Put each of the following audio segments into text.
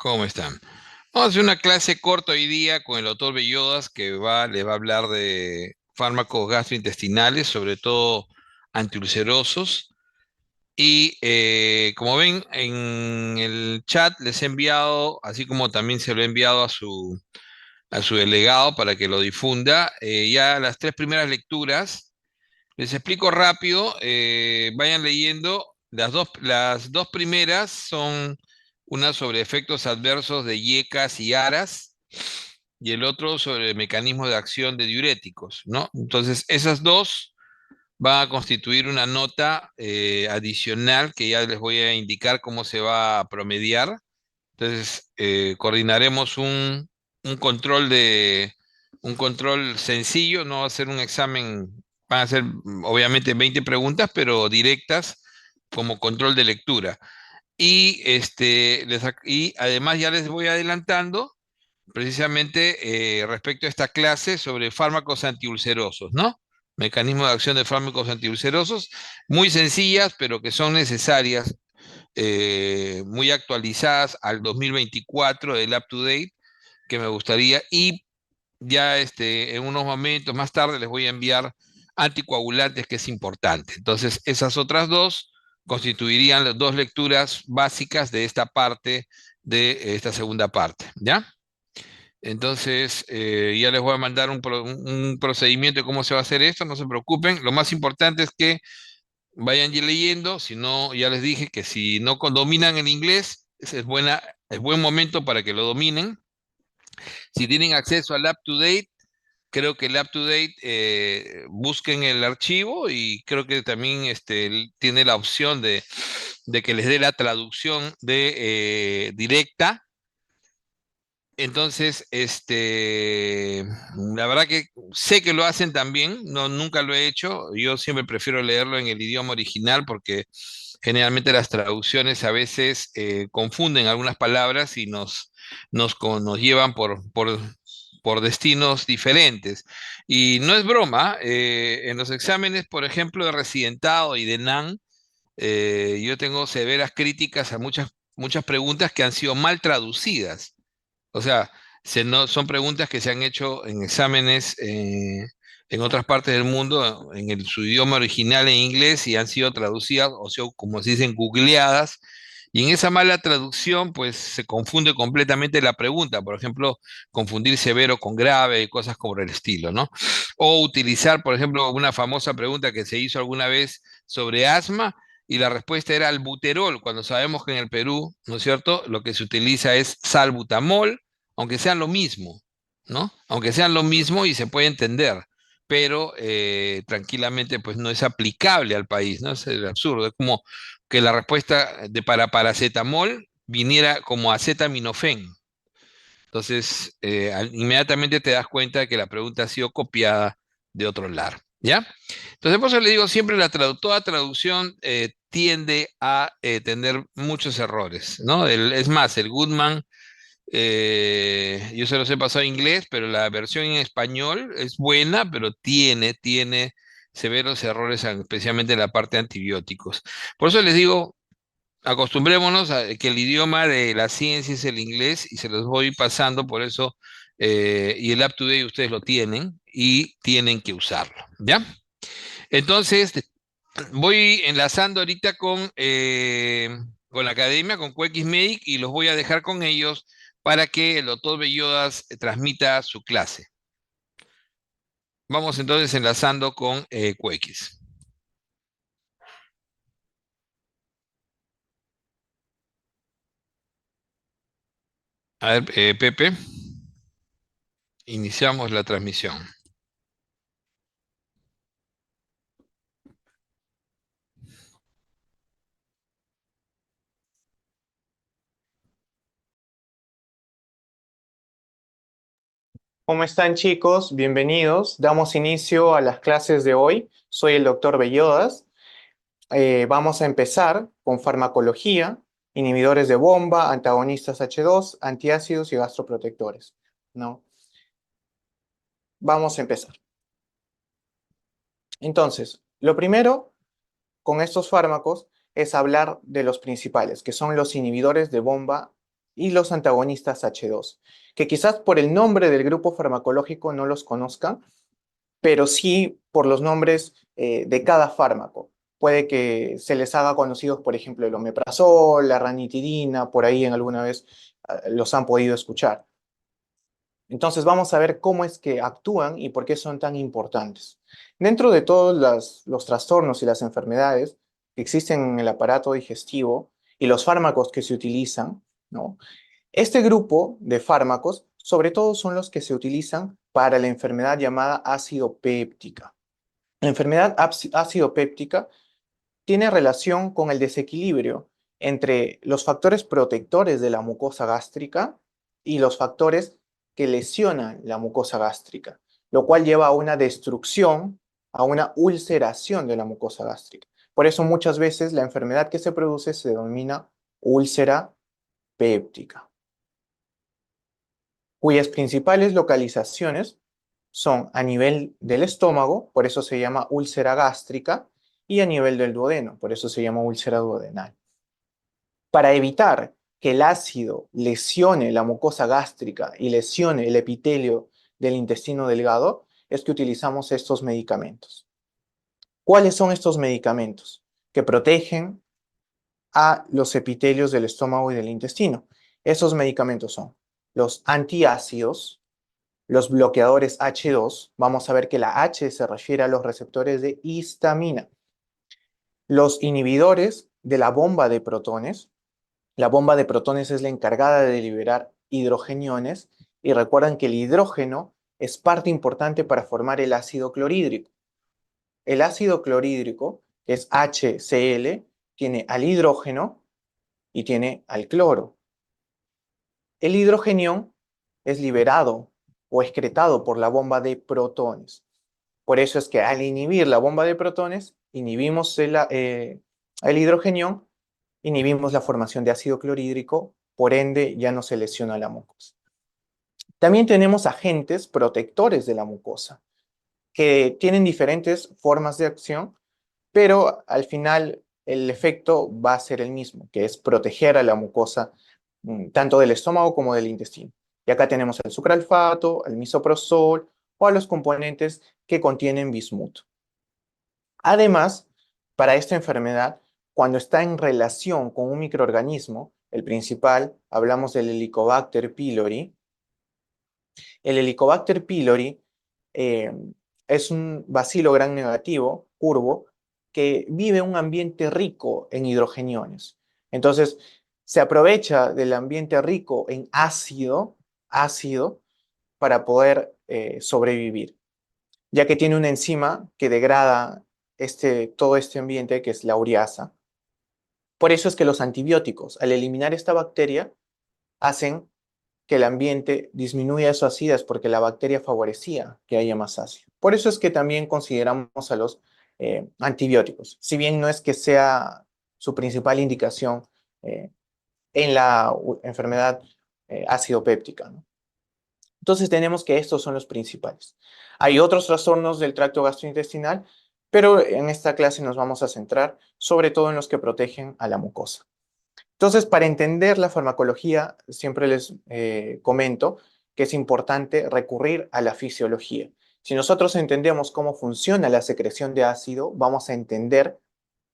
¿Cómo están? Vamos a hacer una clase corta hoy día con el doctor Bellodas les va a hablar de fármacos gastrointestinales, sobre todo antiulcerosos. Y como ven en el chat les he enviado, así como también se lo he enviado a su delegado para que lo difunda, ya las tres primeras lecturas. Les explico rápido, vayan leyendo. Las dos primeras son una sobre efectos adversos de IECAS y ARAS y el otro sobre mecanismos de acción de diuréticos, ¿no? Entonces, esas dos van a constituir una nota adicional que ya les voy a indicar cómo se va a promediar. Entonces, coordinaremos un control un control sencillo, no va a ser un examen, van a ser obviamente 20 preguntas, pero directas como control de lectura. Y además ya les voy adelantando precisamente respecto a esta clase sobre fármacos antiulcerosos, ¿no? Mecanismo de acción de fármacos antiulcerosos, muy sencillas, pero que son necesarias, muy actualizadas al 2024 del Up to Date, que me gustaría, y ya en unos momentos más tarde les voy a enviar anticoagulantes, que es importante. Entonces, esas otras dos constituirían las dos lecturas básicas de esta parte, de esta segunda parte, ¿ya? Entonces, ya les voy a mandar un procedimiento de cómo se va a hacer esto, no se preocupen. Lo más importante es que vayan ya leyendo, si no, ya les dije que si no dominan el inglés, es buen momento para que lo dominen. Si tienen acceso al Up to Date, creo que el Up to Date, busquen el archivo y creo que también tiene la opción de que les dé la traducción directa. Entonces, la verdad que sé que lo hacen también, no, nunca lo he hecho. Yo siempre prefiero leerlo en el idioma original porque generalmente las traducciones a veces confunden algunas palabras y nos llevan por destinos diferentes. Y no es broma, en los exámenes, por ejemplo, de residentado y de NAN, yo tengo severas críticas a muchas preguntas que han sido mal traducidas. O sea, no, son preguntas que se han hecho en exámenes en otras partes del mundo, su idioma original en inglés, y han sido traducidas, o sea, como se dicen, googleadas. Y en esa mala traducción, pues se confunde completamente la pregunta. Por ejemplo, confundir severo con grave y cosas como el estilo, ¿no? O utilizar, por ejemplo, una famosa pregunta que se hizo alguna vez sobre asma, y la respuesta era albuterol, cuando sabemos que en el Perú, ¿no es cierto?, lo que se utiliza es salbutamol, aunque sean lo mismo, ¿no? Aunque sean lo mismo y se puede entender, pero tranquilamente pues no es aplicable al país, ¿no? Es absurdo, es como que la respuesta para paracetamol viniera como acetaminofén. Entonces, inmediatamente te das cuenta de que la pregunta ha sido copiada de otro lado, ¿ya? Entonces, por eso le digo, siempre toda traducción tiende a tener muchos errores, ¿no? Es más, el Goodman, yo se los he pasado en inglés, pero la versión en español es buena, pero tiene severos errores, especialmente en la parte de antibióticos. Por eso les digo, acostumbrémonos a que el idioma de la ciencia es el inglés y se los voy pasando, por eso, y el Up to Date ustedes lo tienen y tienen que usarlo, ¿ya? Entonces, voy enlazando ahorita con la academia, con QXMedic, y los voy a dejar con ellos para que el doctor Bellodas transmita su clase. Vamos entonces enlazando con QX. A ver, Pepe, iniciamos la transmisión. ¿Cómo están, chicos? Bienvenidos. Damos inicio a las clases de hoy. Soy el doctor Bellodas. Vamos a empezar con farmacología, inhibidores de bomba, antagonistas H2, antiácidos y gastroprotectores, ¿no? Vamos a empezar. Entonces, lo primero con estos fármacos es hablar de los principales, que son los inhibidores de bomba y los antagonistas H2, que quizás por el nombre del grupo farmacológico no los conozcan, pero sí por los nombres de cada fármaco. Puede que se les haga conocidos, por ejemplo, el omeprazol, la ranitidina, por ahí en alguna vez los han podido escuchar. Entonces vamos a ver cómo es que actúan y por qué son tan importantes. Dentro de todos los trastornos y las enfermedades que existen en el aparato digestivo y los fármacos que se utilizan, ¿no? Este grupo de fármacos, sobre todo, son los que se utilizan para la enfermedad llamada ácido péptica. La enfermedad ácido péptica tiene relación con el desequilibrio entre los factores protectores de la mucosa gástrica y los factores que lesionan la mucosa gástrica, lo cual lleva a una destrucción, a una ulceración de la mucosa gástrica. Por eso muchas veces la enfermedad que se produce se denomina úlcera péptica, cuyas principales localizaciones son a nivel del estómago, por eso se llama úlcera gástrica, y a nivel del duodeno, por eso se llama úlcera duodenal. Para evitar que el ácido lesione la mucosa gástrica y lesione el epitelio del intestino delgado, es que utilizamos estos medicamentos. ¿Cuáles son estos medicamentos? Que protegen a los epitelios del estómago y del intestino. Esos medicamentos son los antiácidos, los bloqueadores H2, vamos a ver que la H se refiere a los receptores de histamina. Los inhibidores de la bomba de protones. La bomba de protones es la encargada de liberar hidrogeniones y recuerden que el hidrógeno es parte importante para formar el ácido clorhídrico. El ácido clorhídrico, que es HCl, tiene al hidrógeno y tiene al cloro. El hidrogenión es liberado o excretado por la bomba de protones. Por eso es que al inhibir la bomba de protones, inhibimos el hidrogenión, inhibimos la formación de ácido clorhídrico, por ende ya no se lesiona la mucosa. También tenemos agentes protectores de la mucosa, que tienen diferentes formas de acción, pero al final el efecto va a ser el mismo, que es proteger a la mucosa tanto del estómago como del intestino. Y acá tenemos el sucralfato, el misoprostol o a los componentes que contienen bismuto. Además, para esta enfermedad, cuando está en relación con un microorganismo, el principal, hablamos del Helicobacter pylori. El Helicobacter pylori eh, es un bacilo gran negativo, curvo, que vive en un ambiente rico en hidrogeniones. Entonces, se aprovecha del ambiente rico en ácido para poder sobrevivir, ya que tiene una enzima que degrada todo este ambiente, que es la ureasa. Por eso es que los antibióticos, al eliminar esta bacteria, hacen que el ambiente disminuya su acidez porque la bacteria favorecía que haya más ácido. Por eso es que también consideramos a los antibióticos, si bien no es que sea su principal indicación eh, en la enfermedad ácido péptica, ¿no? Entonces tenemos que estos son los principales. Hay otros trastornos del tracto gastrointestinal, pero en esta clase nos vamos a centrar sobre todo en los que protegen a la mucosa. Entonces, para entender la farmacología, siempre les comento que es importante recurrir a la fisiología. Si nosotros entendemos cómo funciona la secreción de ácido, vamos a entender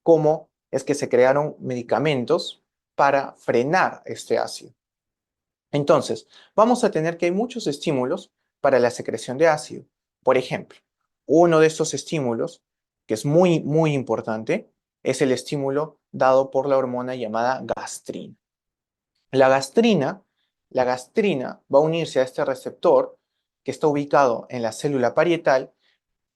cómo es que se crearon medicamentos para frenar este ácido. Entonces, vamos a tener que hay muchos estímulos para la secreción de ácido. Por ejemplo, uno de estos estímulos, que es muy, muy importante, es el estímulo dado por la hormona llamada gastrina. La gastrina, la gastrina va a unirse a este receptor que está ubicado en la célula parietal.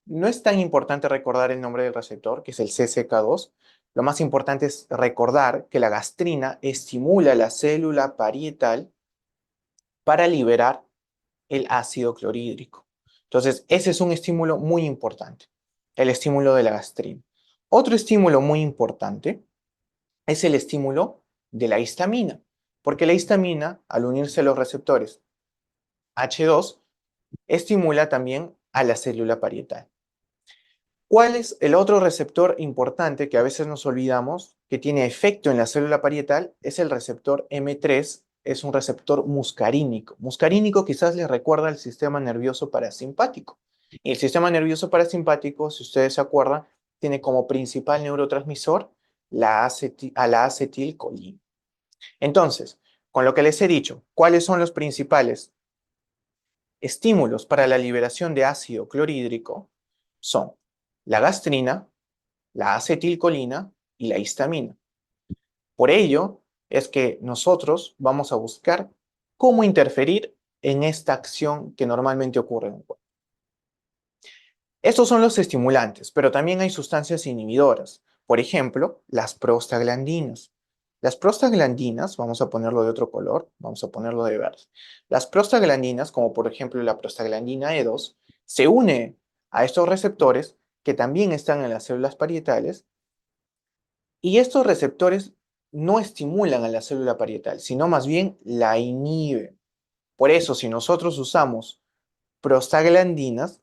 No es tan importante recordar el nombre del receptor, que es el CCK2. Lo más importante es recordar que la gastrina estimula la célula parietal para liberar el ácido clorhídrico. Entonces, ese es un estímulo muy importante, el estímulo de la gastrina. Otro estímulo muy importante es el estímulo de la histamina, porque la histamina, al unirse a los receptores H2, estimula también a la célula parietal. ¿Cuál es el otro receptor importante que a veces nos olvidamos que tiene efecto en la célula parietal? Es el receptor M3 es un receptor muscarínico. Muscarínico quizás les recuerda al sistema nervioso parasimpático. Y el sistema nervioso parasimpático, si ustedes se acuerdan, tiene como principal neurotransmisor a la acetilcolina. Entonces, con lo que les he dicho, ¿cuáles son los principales estímulos para la liberación de ácido clorhídrico? Son la gastrina, la acetilcolina y la histamina. Por ello es que nosotros vamos a buscar cómo interferir en esta acción que normalmente ocurre en el cuerpo. Estos son los estimulantes, pero también hay sustancias inhibidoras. Por ejemplo, las prostaglandinas. Las prostaglandinas, vamos a ponerlo de otro color, vamos a ponerlo de verde. Las prostaglandinas, como por ejemplo la prostaglandina E2, se une a estos receptores que también están en las células parietales, y estos receptores no estimulan a la célula parietal, sino más bien la inhiben. Por eso, si nosotros usamos prostaglandinas,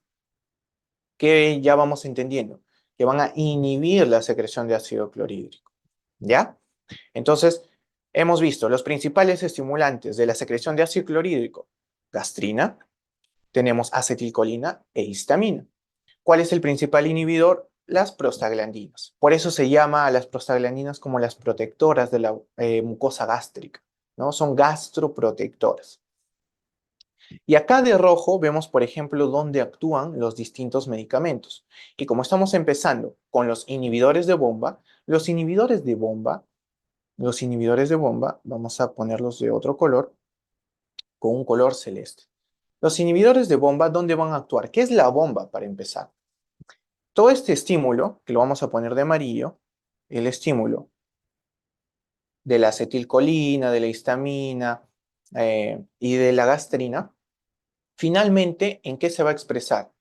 que ya vamos entendiendo, que van a inhibir la secreción de ácido clorhídrico. ¿Ya? Entonces, hemos visto los principales estimulantes de la secreción de ácido clorhídrico: gastrina, tenemos acetilcolina e histamina. ¿Cuál es el principal inhibidor? Las prostaglandinas. Por eso se llama a las prostaglandinas como las protectoras de la mucosa gástrica, ¿no? Son gastroprotectoras. Y acá de rojo vemos, por ejemplo, dónde actúan los distintos medicamentos. Y como estamos empezando con los inhibidores de bomba, vamos a ponerlos de otro color, con un color celeste. Los inhibidores de bomba, ¿dónde van a actuar? ¿Qué es la bomba para empezar? Todo este estímulo, que lo vamos a poner de amarillo, el estímulo de la acetilcolina, de la histamina y de la gastrina, finalmente, ¿en qué se va a expresar?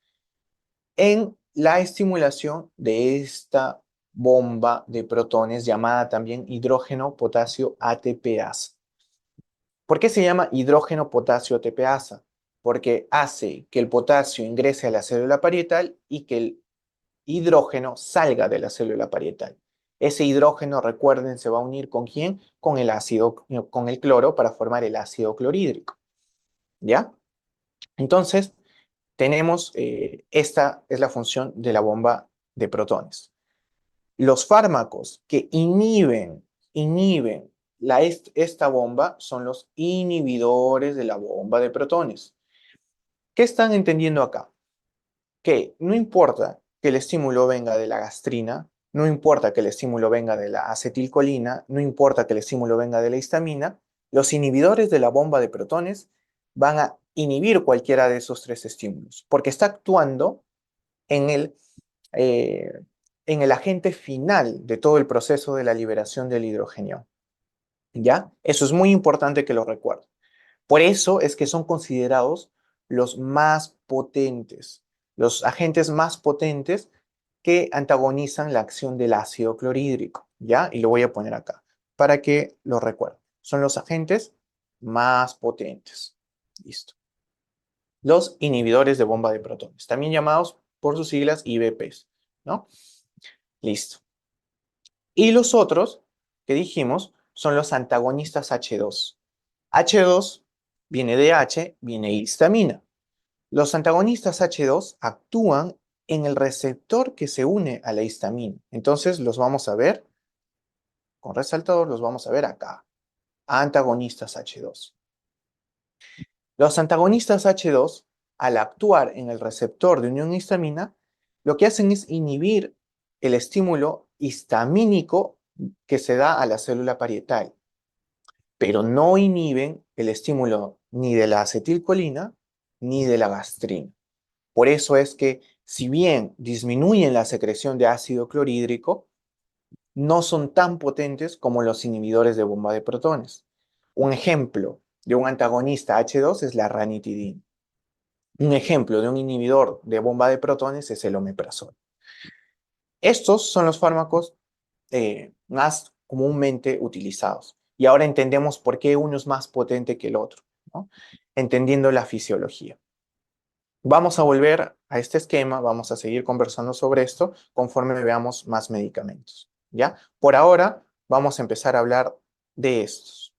En la estimulación de esta bomba de protones llamada también hidrógeno potasio ATPasa. ¿Por qué se llama hidrógeno potasio ATPasa? Porque hace que el potasio ingrese a la célula parietal y que el hidrógeno salga de la célula parietal. Ese hidrógeno, recuerden, se va a unir ¿con quién? Con el ácido, con el cloro, para formar el ácido clorhídrico. ¿Ya? Entonces, tenemos, esta es la función de la bomba de protones. Los fármacos que inhiben esta bomba son los inhibidores de la bomba de protones. ¿Qué están entendiendo acá? Que no importa que el estímulo venga de la gastrina, no importa que el estímulo venga de la acetilcolina, no importa que el estímulo venga de la histamina, los inhibidores de la bomba de protones van a inhibir cualquiera de esos tres estímulos, porque está actuando en eh, en el agente final de todo el proceso de la liberación del hidrógeno. ¿Ya? Eso es muy importante que lo recuerden. Por eso es que son considerados los más potentes, los agentes más potentes que antagonizan la acción del ácido clorhídrico, ¿ya? Y lo voy a poner acá para que lo recuerden. Son los agentes más potentes. Listo. Los inhibidores de bomba de protones, también llamados por sus siglas IBPs, ¿no? Listo. Y los otros que dijimos son los antagonistas H2. H2 viene de H, viene histamina. Los antagonistas H2 actúan en el receptor que se une a la histamina. Entonces los vamos a ver con resaltador, los vamos a ver acá. Antagonistas H2. Los antagonistas H2, al actuar en el receptor de unión histamina, lo que hacen es inhibir el estímulo histamínico que se da a la célula parietal, pero no inhiben el estímulo ni de la acetilcolina ni de la gastrina. Por eso es que, si bien disminuyen la secreción de ácido clorhídrico, no son tan potentes como los inhibidores de bomba de protones. Un ejemplo de un antagonista H2 es la ranitidina. Un ejemplo de un inhibidor de bomba de protones es el omeprazol. Estos son los fármacos más comúnmente utilizados. Y ahora entendemos por qué uno es más potente que el otro, ¿no? Entendiendo la fisiología. Vamos a volver a este esquema, vamos a seguir conversando sobre esto conforme veamos más medicamentos, ¿ya? Por ahora vamos a empezar a hablar de estos.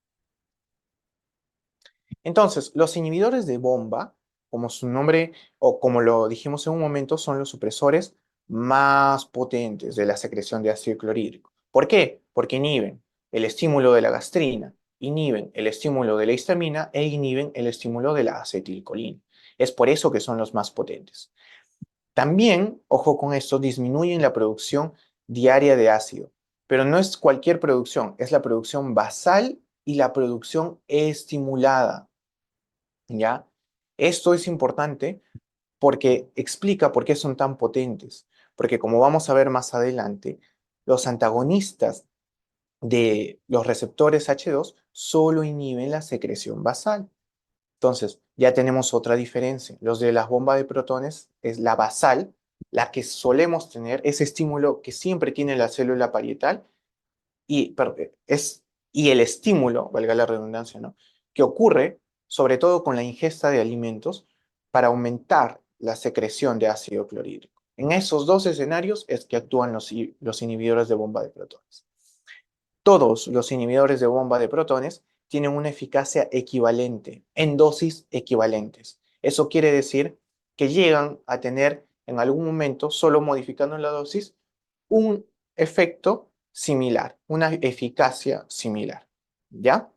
Entonces, los inhibidores de bomba, como su nombre o como lo dijimos en un momento, son los supresores más potentes de la secreción de ácido clorhídrico. ¿Por qué? Porque inhiben el estímulo de la gastrina, inhiben el estímulo de la histamina e inhiben el estímulo de la acetilcolina. Es por eso que son los más potentes. También, ojo con esto, disminuyen la producción diaria de ácido, pero no es cualquier producción, es la producción basal y la producción estimulada. ¿Ya? Esto es importante porque explica por qué son tan potentes, porque como vamos a ver más adelante, los antagonistas de los receptores H2 solo inhiben la secreción basal. Entonces, ya tenemos otra diferencia. Los de las bombas de protones es la basal, la que solemos tener, ese estímulo que siempre tiene la célula parietal, y, y el estímulo, valga la redundancia, ¿no? Que ocurre sobre todo con la ingesta de alimentos para aumentar la secreción de ácido clorhídrico. En esos dos escenarios es que actúan los inhibidores de bomba de protones. Todos los inhibidores de bomba de protones tienen una eficacia equivalente, en dosis equivalentes. Eso quiere decir que llegan a tener en algún momento, solo modificando la dosis, un efecto similar, una eficacia similar. ¿Ya?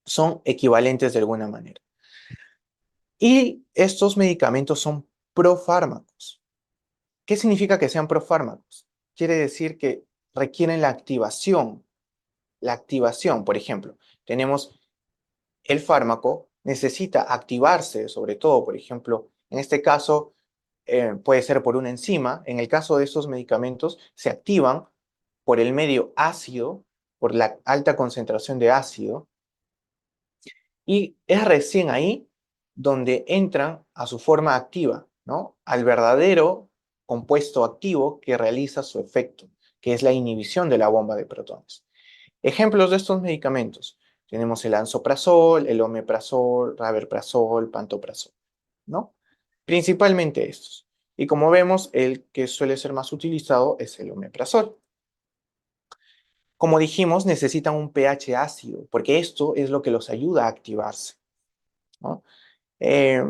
Son equivalentes de alguna manera. Y estos medicamentos son profármacos. ¿Qué significa que sean profármacos? Quiere decir que requieren la activación. La activación, por ejemplo, tenemos el fármaco, necesita activarse, sobre todo, por ejemplo, en este caso, puede ser por una enzima. En el caso de estos medicamentos, se activan por el medio ácido, por la alta concentración de ácido, y es recién ahí donde entran a su forma activa, ¿no? Al verdadero compuesto activo que realiza su efecto, que es la inhibición de la bomba de protones. Ejemplos de estos medicamentos. Tenemos el ansoprazol, el omeprazol, rabeprazol, pantoprazol, ¿no? Principalmente estos. Y como vemos, el que suele ser más utilizado es el omeprazol. Como dijimos, necesitan un pH ácido, porque esto es lo que los ayuda a activarse, ¿no? Eh,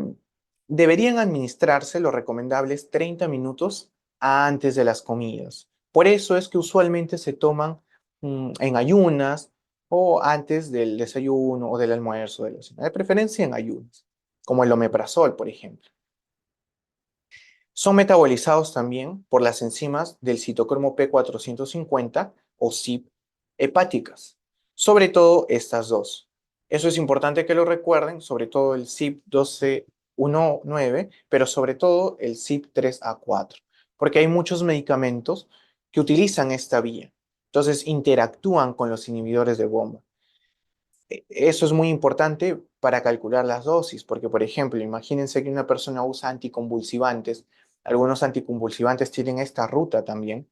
Deberían administrarse lo recomendable es 30 minutos antes de las comidas. Por eso es que usualmente se toman en ayunas o antes del desayuno o del almuerzo de la cena. De preferencia en ayunas, como el omeprazol, por ejemplo. Son metabolizados también por las enzimas del citocromo P450 o CYP hepáticas, sobre todo estas dos. Eso es importante que lo recuerden, sobre todo el CYP1219, pero sobre todo el CYP3A4, porque hay muchos medicamentos que utilizan esta vía. Entonces interactúan con los inhibidores de bomba. Eso es muy importante para calcular las dosis, porque por ejemplo, imagínense que una persona usa anticonvulsivantes. Algunos anticonvulsivantes tienen esta ruta también.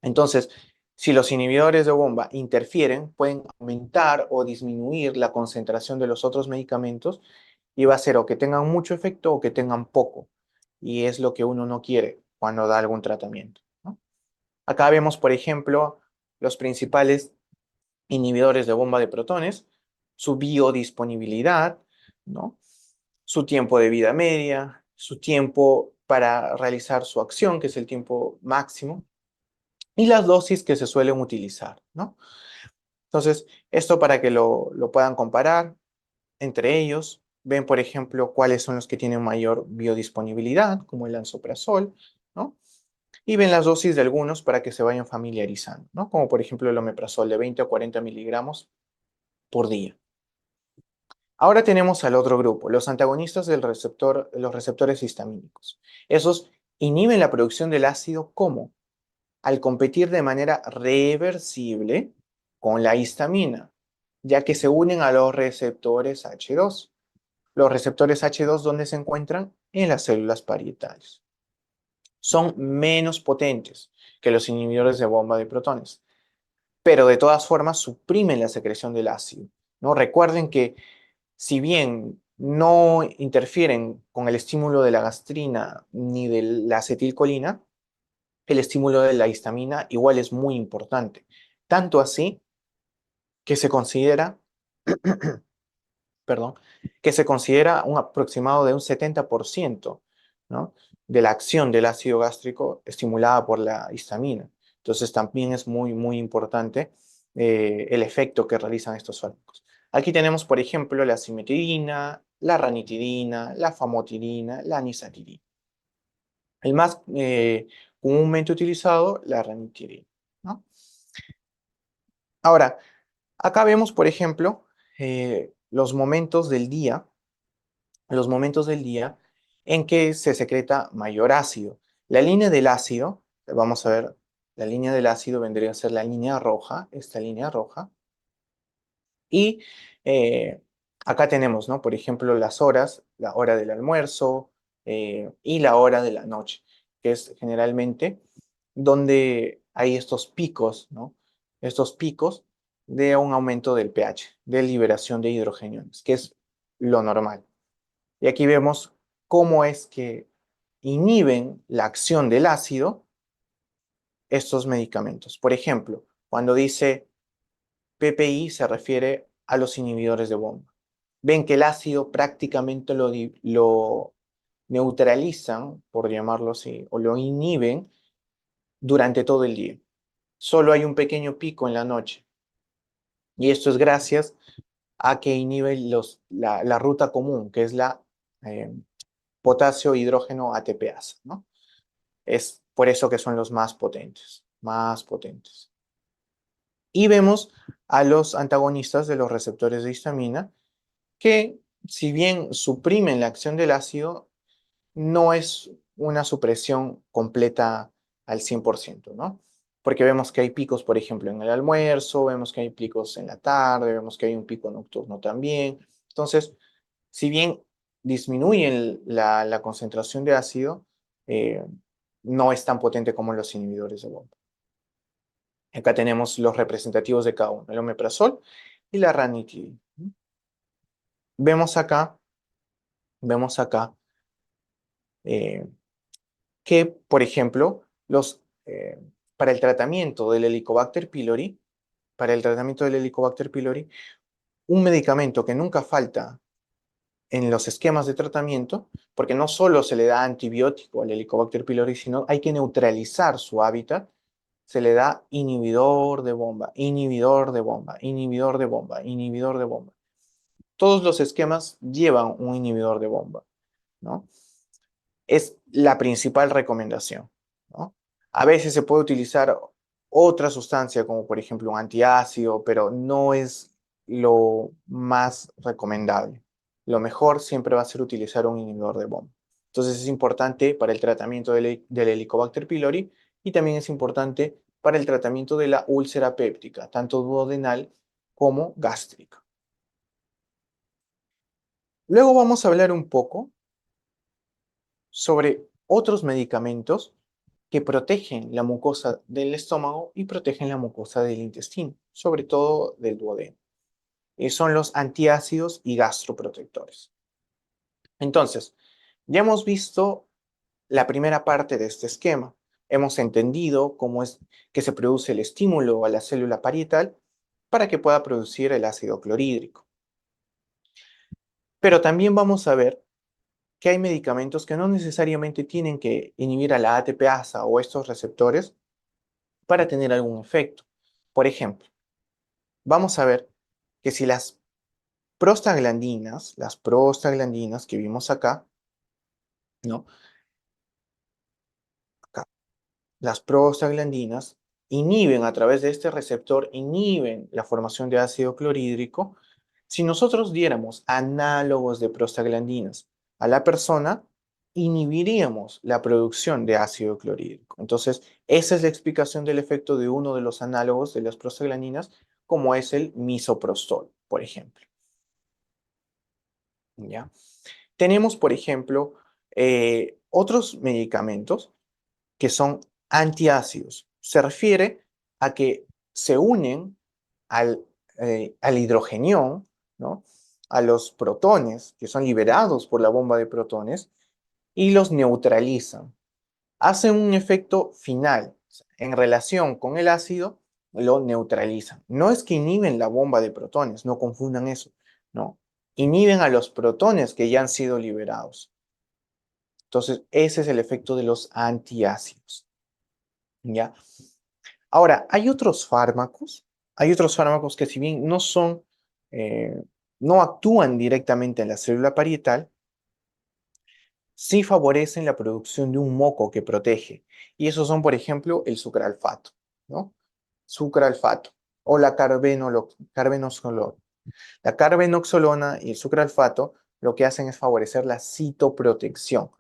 Entonces, si los inhibidores de bomba interfieren, pueden aumentar o disminuir la concentración de los otros medicamentos y va a ser o que tengan mucho efecto o que tengan poco. Y es lo que uno no quiere cuando da algún tratamiento, ¿no? Acá vemos, por ejemplo, los principales inhibidores de bomba de protones, su biodisponibilidad, ¿no? Su tiempo de vida media, su tiempo para realizar su acción, que es el tiempo máximo, y las dosis que se suelen utilizar, ¿no? Entonces, esto para que lo puedan comparar entre ellos, ven, por ejemplo, cuáles son los que tienen mayor biodisponibilidad, como el lansoprazol, ¿no? Y ven las dosis de algunos para que se vayan familiarizando, ¿no? Como por ejemplo el omeprazol de 20 a 40 miligramos por día. Ahora tenemos al otro grupo, los antagonistas del receptor, los receptores histamínicos. Esos inhiben la producción del ácido ¿cómo? Al competir de manera reversible con la histamina, ya que se unen a los receptores H2. Los receptores H2, ¿dónde se encuentran? En las células parietales. Son menos potentes que los inhibidores de bomba de protones, pero de todas formas suprimen la secreción del ácido, ¿no? Recuerden que si bien no interfieren con el estímulo de la gastrina ni de la acetilcolina, el estímulo de la histamina igual es muy importante. Tanto así que se considera, perdón, que se considera un aproximado de un 70%, ¿no? De la acción del ácido gástrico estimulada por la histamina. Entonces también es muy, muy importante el efecto que realizan estos fármacos. Aquí tenemos, por ejemplo, la cimetidina, la ranitidina, la famotidina, la anisatirina. El más comúnmente utilizado, la ranitidina, ¿no? Ahora, acá vemos, por ejemplo, los momentos del día en que se secreta mayor ácido. La línea del ácido, vamos a ver, la línea del ácido vendría a ser la línea roja, esta línea roja, y acá tenemos, ¿no? Por ejemplo, las horas, la hora del almuerzo y la hora de la noche, que es generalmente donde hay estos picos, ¿no? Estos picos de un aumento del pH, de liberación de hidrogeniones, que es lo normal. Y aquí vemos cómo es que inhiben la acción del ácido estos medicamentos. Por ejemplo, cuando dice PPI se refiere a los inhibidores de bomba. Ven que el ácido prácticamente lo neutralizan, por llamarlo así, o lo inhiben durante todo el día. Solo hay un pequeño pico en la noche. Y esto es gracias a que inhibe la ruta común, que es la eh, potasio hidrógeno ATPasa, ¿no? Es por eso que son los más potentes, más potentes. Y vemos a los antagonistas de los receptores de histamina que, si bien suprimen la acción del ácido, no es una supresión completa al 100%, ¿no? Porque vemos que hay picos, por ejemplo, en el almuerzo, vemos que hay picos en la tarde, vemos que hay un pico nocturno también. Entonces, si bien disminuyen la concentración de ácido, eh, no es tan potente como los inhibidores de bomba. Acá tenemos los representativos de cada uno, el omeprazol y la ranitidina. Vemos acá, vemos acá eh, que, por ejemplo, para el tratamiento del Helicobacter pylori, para el tratamiento del Helicobacter pylori, un medicamento que nunca falta en los esquemas de tratamiento, porque no solo se le da antibiótico al Helicobacter pylori, sino hay que neutralizar su hábitat, se le da inhibidor de bomba, inhibidor de bomba, inhibidor de bomba, inhibidor de bomba. Todos los esquemas llevan un inhibidor de bomba, ¿no? Es la principal recomendación, ¿no? A veces se puede utilizar otra sustancia, como por ejemplo un antiácido, pero no es lo más recomendable. Lo mejor siempre va a ser utilizar un inhibidor de bomba. Entonces es importante para el tratamiento del Helicobacter pylori y también es importante para el tratamiento de la úlcera péptica, tanto duodenal como gástrica. Luego vamos a hablar un poco sobre otros medicamentos que protegen la mucosa del estómago y protegen la mucosa del intestino, sobre todo del duodeno. Son los antiácidos y gastroprotectores. Entonces, ya hemos visto la primera parte de este esquema. Hemos entendido cómo es que se produce el estímulo a la célula parietal para que pueda producir el ácido clorhídrico. Pero también vamos a ver que hay medicamentos que no necesariamente tienen que inhibir a la ATPasa o estos receptores para tener algún efecto. Por ejemplo, vamos a ver que si las prostaglandinas que vimos acá, ¿no? Acá, las prostaglandinas inhiben a través de este receptor, inhiben la formación de ácido clorhídrico. Si nosotros diéramos análogos de prostaglandinas a la persona, inhibiríamos la producción de ácido clorhídrico. Entonces, esa es la explicación del efecto de uno de los análogos de las prostaglandinas, como es el misoprostol, por ejemplo. ¿Ya? Tenemos, por ejemplo, otros medicamentos que son antiácidos. Se refiere a que se unen al hidrogenión, ¿no? A los protones que son liberados por la bomba de protones y los neutralizan. Hacen un efecto final. En relación con el ácido, lo neutralizan. No es que inhiben la bomba de protones, no confundan eso, ¿no? inhiben a los protones que ya han sido liberados. Entonces, ese es el efecto de los antiácidos. ¿Ya? Ahora, hay otros fármacos que si bien no son, no actúan directamente en la célula parietal, sí favorecen la producción de un moco que protege. Y esos son, por ejemplo, el sucralfato, ¿no? Sucralfato o la carbenoxolona. La carbenoxolona y el sucralfato lo que hacen es favorecer la citoprotección,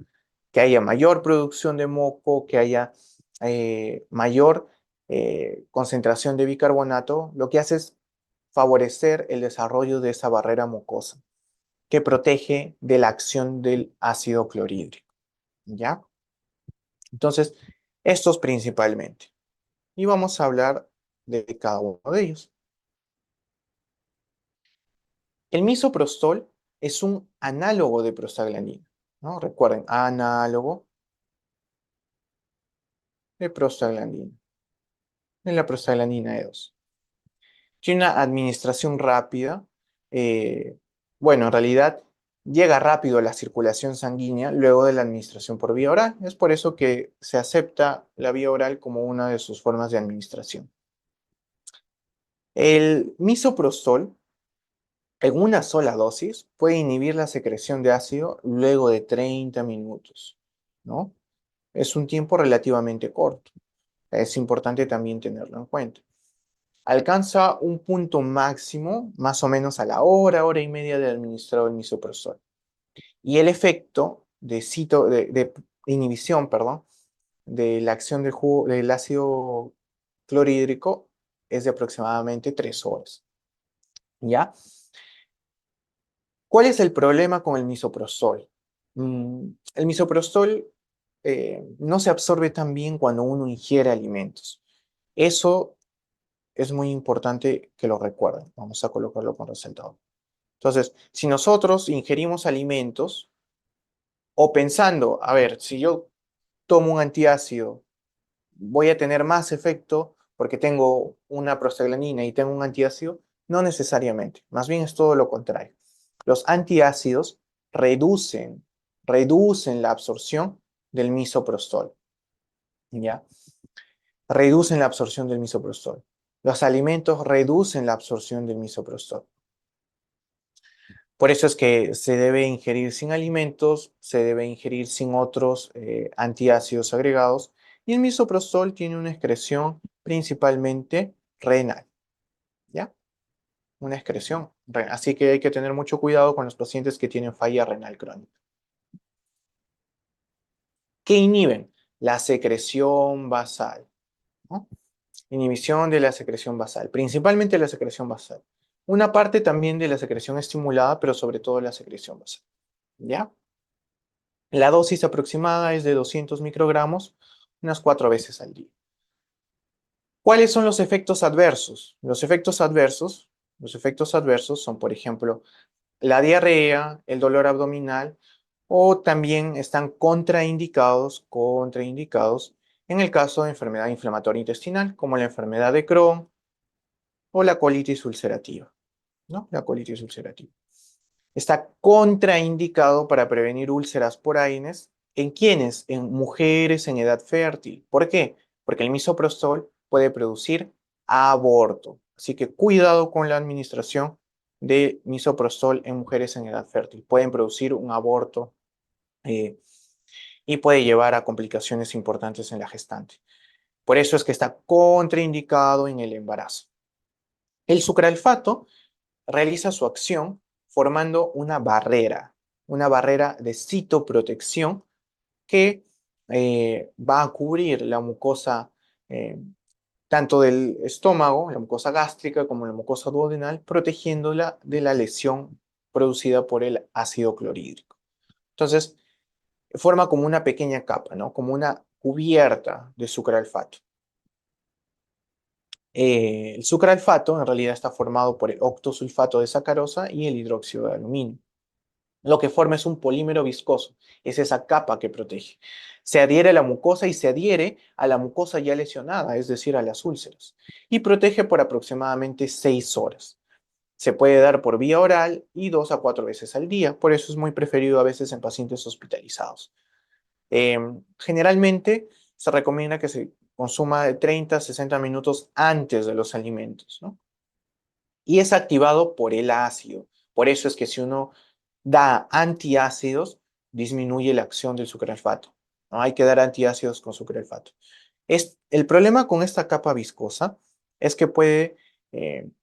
que haya mayor producción de moco, que haya mayor concentración de bicarbonato, lo que hace es favorecer el desarrollo de esa barrera mucosa que protege de la acción del ácido clorhídrico. ¿Ya? Entonces, estos principalmente. Y vamos a hablar de cada uno de ellos. El misoprostol es un análogo de prostaglandina, ¿no? Recuerden, análogo de prostaglandina, de la prostaglandina E2. Tiene una administración rápida. eh, bueno, en realidad llega rápido a la circulación sanguínea luego de la administración por vía oral. Es por eso que se acepta la vía oral como una de sus formas de administración. El misoprostol, en una sola dosis, puede inhibir la secreción de ácido luego de 30 minutos, ¿no? Es un tiempo relativamente corto. Es importante también tenerlo en cuenta. Alcanza un punto máximo más o menos a la hora y media de administrado el misoprostol. Y el efecto de inhibición, perdón, de la acción del ácido clorhídrico es de aproximadamente 3 horas. ¿Ya? ¿Cuál es el problema con el misoprostol? El misoprostol no se absorbe tan bien cuando uno ingiere alimentos. Eso es muy importante que lo recuerden. Vamos a colocarlo con resaltado. Entonces, si nosotros ingerimos alimentos o pensando, a ver, si yo tomo un antiácido, voy a tener más efecto porque tengo una prostaglandina y tengo un antiácido, no necesariamente. Más bien es todo lo contrario. Los antiácidos reducen, reducen la absorción del misoprostol. ¿Ya? Reducen la absorción del misoprostol. Los alimentos reducen la absorción del misoprostol. Por eso es que se debe ingerir sin alimentos, se debe ingerir sin otros antiácidos agregados, y el misoprostol tiene una excreción principalmente renal, ¿ya? Una excreción renal. Así que hay que tener mucho cuidado con los pacientes que tienen falla renal crónica. ¿Qué inhiben? La secreción basal, ¿no? Inhibición de la secreción basal, principalmente la secreción basal. Una parte también de la secreción estimulada, pero sobre todo la secreción basal, ¿ya? La dosis aproximada es de 200 microgramos, unas 4 veces al día. ¿Cuáles son los efectos adversos? Los efectos adversos son, por ejemplo, la diarrea, el dolor abdominal, o también están contraindicados en el caso de enfermedad inflamatoria intestinal, como la enfermedad de Crohn o la colitis ulcerativa, ¿no? La colitis ulcerativa. Está contraindicado para prevenir úlceras por AINES. ¿En quiénes? En mujeres en edad fértil. ¿Por qué? Porque el misoprostol puede producir aborto. Así que cuidado con la administración de misoprostol en mujeres en edad fértil. Pueden producir un aborto eh, y puede llevar a complicaciones importantes en la gestante. Por eso es que está contraindicado en el embarazo. El sucralfato realiza su acción formando una barrera de citoprotección que va a cubrir la mucosa tanto del estómago, la mucosa gástrica, como la mucosa duodenal, protegiéndola de la lesión producida por el ácido clorhídrico. Entonces, forma como una pequeña capa, ¿no? Como una cubierta de sucralfato. El sucralfato en realidad está formado por el octosulfato de sacarosa y el hidróxido de aluminio. Lo que forma es un polímero viscoso, es esa capa que protege. Se adhiere a la mucosa y se adhiere a la mucosa ya lesionada, es decir, a las úlceras, y protege por aproximadamente 6 horas. Se puede dar por vía oral y 2 a 4 veces al día. Por eso es muy preferido a veces en pacientes hospitalizados. Generalmente se recomienda que se consuma de 30 a 60 minutos antes de los alimentos, ¿no? Y es activado por el ácido. Por eso es que si uno da antiácidos, disminuye la acción del sucralfato. No hay que dar antiácidos con sucralfato. El problema con esta capa viscosa es que puede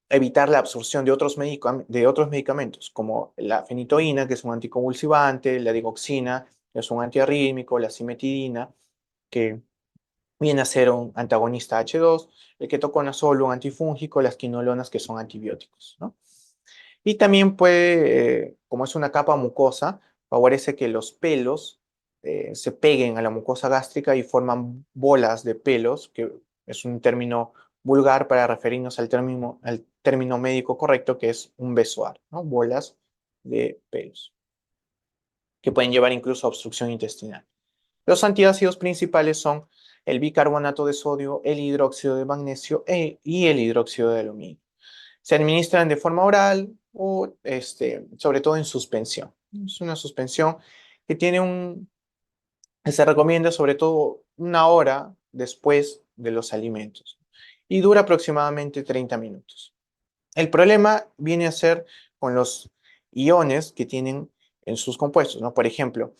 evitar la absorción de otros medicamentos, como la fenitoína, que es un anticonvulsivante, la digoxina, que es un antiarrítmico, la cimetidina, que viene a ser un antagonista H2, el ketoconazol, un antifúngico, las quinolonas, que son antibióticos, ¿no? Y también puede, como es una capa mucosa, favorece que los pelos se peguen a la mucosa gástrica y forman bolas de pelos, que es un término vulgar para referirnos al término médico correcto, que es un besoar, ¿no? Bolas de pelos, que pueden llevar incluso a obstrucción intestinal. Los antiácidos principales son el bicarbonato de sodio, el hidróxido de magnesio y el hidróxido de aluminio. Se administran de forma oral o sobre todo en suspensión. Es una suspensión que se recomienda sobre todo una hora después de los alimentos y dura aproximadamente 30 minutos. El problema viene a ser con los iones que tienen en sus compuestos, ¿no? Por ejemplo,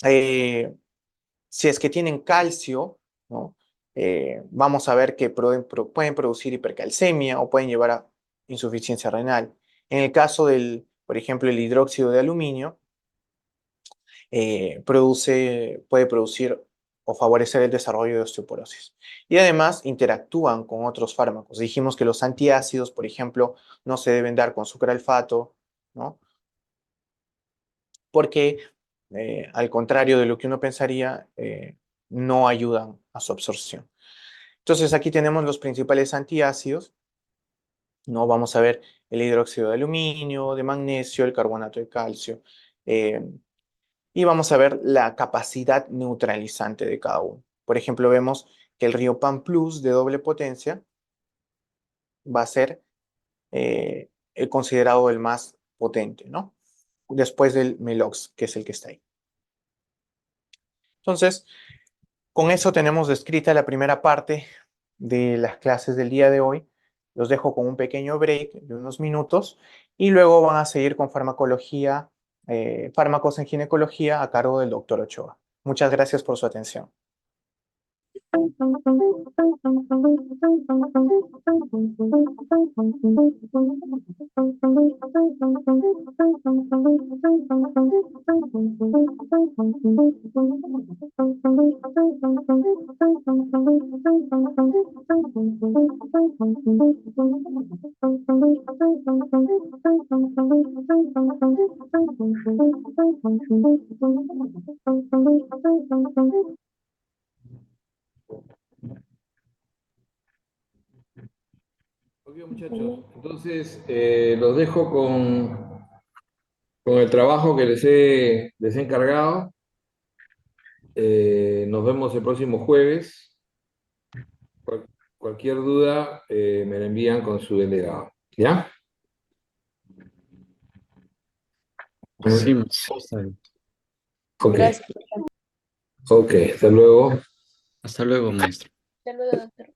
si es que tienen calcio, ¿no? Vamos a ver que pueden producir hipercalcemia o pueden llevar a insuficiencia renal. En el caso del, por ejemplo, el hidróxido de aluminio, puede producir o favorecer el desarrollo de osteoporosis. Y además interactúan con otros fármacos. Dijimos que los antiácidos, por ejemplo, no se deben dar con sucralfato, ¿no? Porque al contrario de lo que uno pensaría, no ayudan a su absorción. Entonces aquí tenemos los principales antiácidos, ¿no? Vamos a ver el hidróxido de aluminio, de magnesio, el carbonato de calcio, eh, y vamos a ver la capacidad neutralizante de cada uno. Por ejemplo, vemos que el Riopan Plus de doble potencia va a ser el considerado el más potente, ¿no? Después del Melox, que es el que está ahí. Entonces, con eso tenemos descrita la primera parte de las clases del día de hoy. Los dejo con un pequeño break de unos minutos y luego van a seguir con farmacología, fármacos en ginecología a cargo del doctor Ochoa. Muchas gracias por su atención. Ok, muchachos, entonces los dejo con el trabajo que les he encargado. Nos vemos el próximo jueves. Cual- Cualquier duda me la envían con su delegado. ¿Ya? Sí, está bien. Ok, Gracias. ok, hasta luego. Hasta luego, maestro. Hasta luego, doctor.